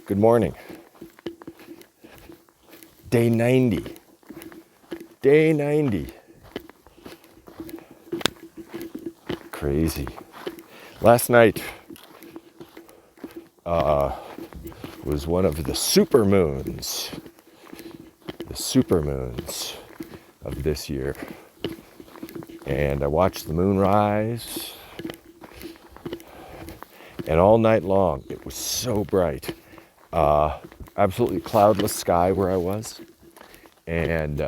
Good morning. Day 90. Day 90. Crazy. Last night was one of the supermoons of this year. And I watched the moon rise. And all night long, it was so bright. Absolutely cloudless sky where I was. And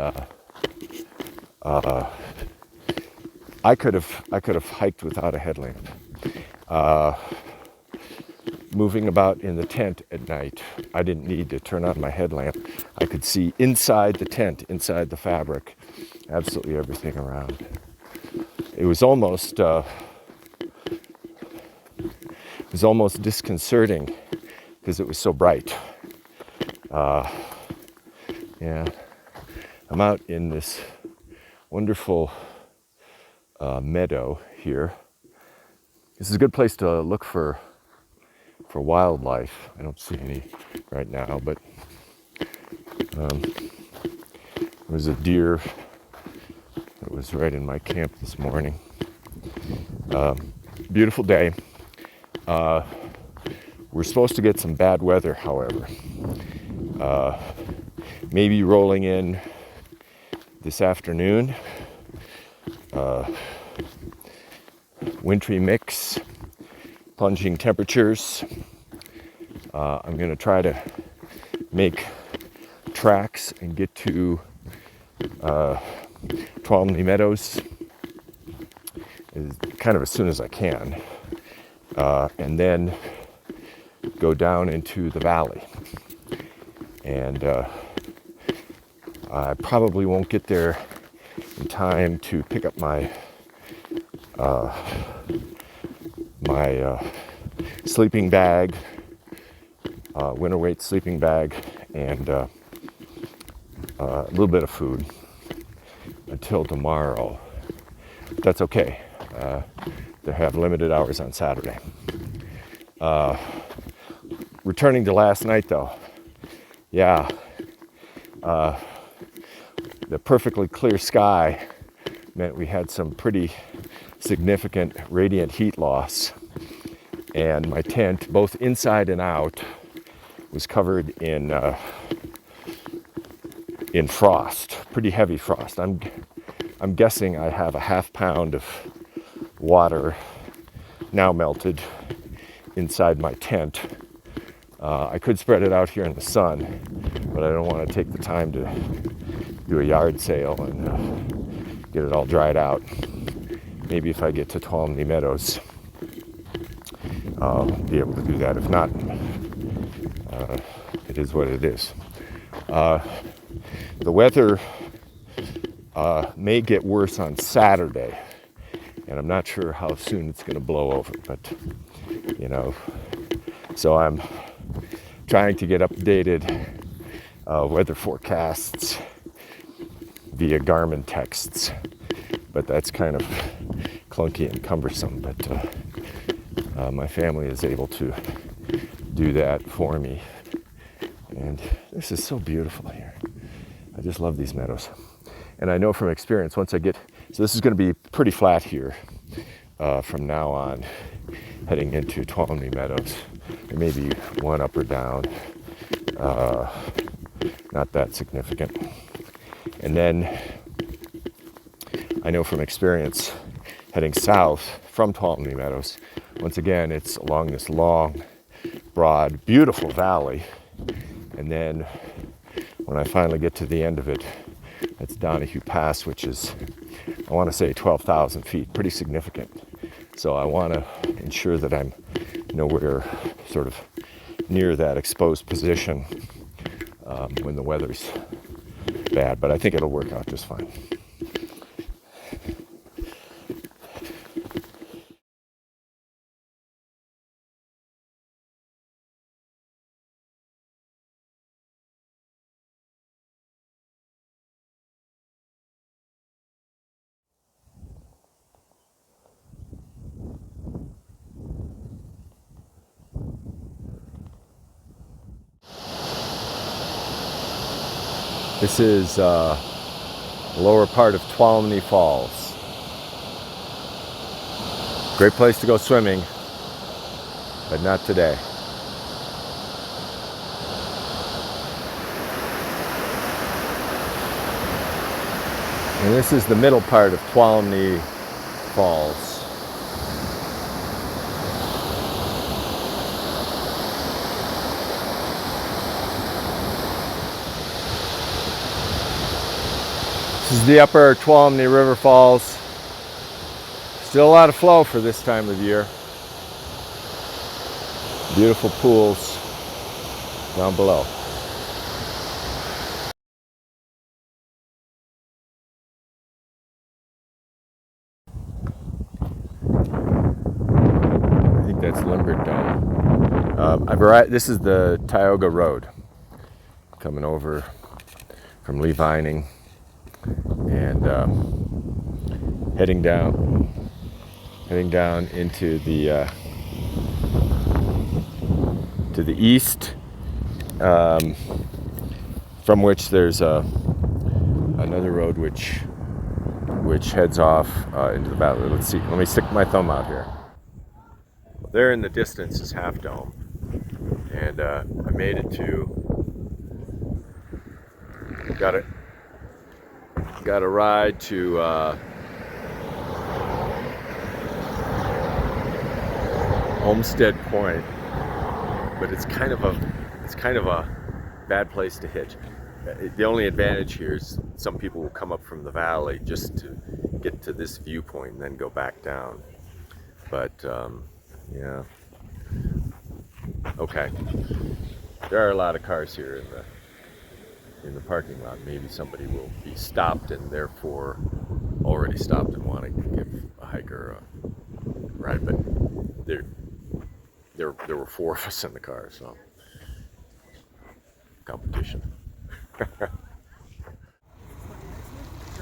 I could have hiked without a headlamp. Moving about in the tent at night, I didn't need to turn on my headlamp. I could see inside the tent, inside the fabric, absolutely everything around. It was almost disconcerting because it was so bright. Yeah, I'm out in this wonderful meadow here. This is a good place to look for wildlife. I don't see any right now, but there was a deer that was right in my camp this morning. Beautiful day. We're supposed to get some bad weather, however. Maybe rolling in this afternoon. Wintry mix, plunging temperatures. I'm going to try to make tracks and get to Tuolumne Meadows kind of as soon as I can, and then go down into the valley. And I probably won't get there in time to pick up my sleeping bag, winter weight sleeping bag, and a little bit of food until tomorrow. That's okay. They have limited hours on Saturday. Returning to last night, though, yeah, the perfectly clear sky meant we had some pretty significant radiant heat loss, and my tent, both inside and out, was covered in frost, pretty heavy frost. I'm guessing I have a half pound of water now melted inside my tent. I could spread it out here in the sun, but I don't want to take the time to do a yard sale and get it all dried out. Maybe if I get to Tuolumne Meadows, I'll be able to do that. If not, it is what it is. The weather may get worse on Saturday, and I'm not sure how soon it's going to blow over, but so I'm trying to get updated weather forecasts via Garmin texts, but that's kind of clunky and cumbersome. But my family is able to do that for me, and this is so beautiful here. I just love these meadows, and I know from experience so this is going to be pretty flat here from now on, heading into Tuolumne Meadows. There may be one up or down, not that significant. And then I know from experience heading south from Tuolumne Meadows, once again, it's along this long, broad, beautiful valley. And then when I finally get to the end of it, it's Donahue Pass, which is, I want to say 12,000 feet, pretty significant. So I want to ensure that I'm nowhere sort of near that exposed position when the weather's bad, but I think it'll work out just fine. This is the lower part of Tuolumne Falls. Great place to go swimming, but not today. And this is the middle part of Tuolumne Falls. This is the upper Tuolumne River Falls. Still a lot of flow for this time of year. Beautiful pools down below. I think that's Limbert Dome. This is the Tioga Road coming over from Lee Vining and heading down into the to the east, from which there's another road which heads off into the valley. Let's see. Let me stick my thumb out here. There in the distance is Half Dome, and I made it to. Got a ride to Homestead Point, but it's kind of a bad place to hitch. The only advantage here is some people will come up from the valley just to get to this viewpoint and then go back down. But yeah, okay. There are a lot of cars here in the parking lot. Maybe somebody will be stopped and therefore already stopped and want to give a hiker a ride. But there were 4 of us in the car, so competition.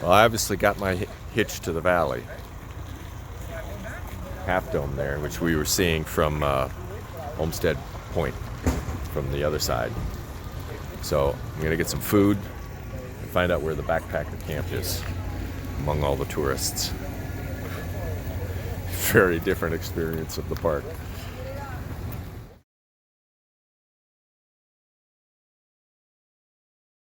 Well, I obviously got my hitch to the valley. Half Dome there, which we were seeing from Homestead Point from the other side. So I'm gonna get some food and find out where the backpacker camp is among all the tourists. Very different experience of the park.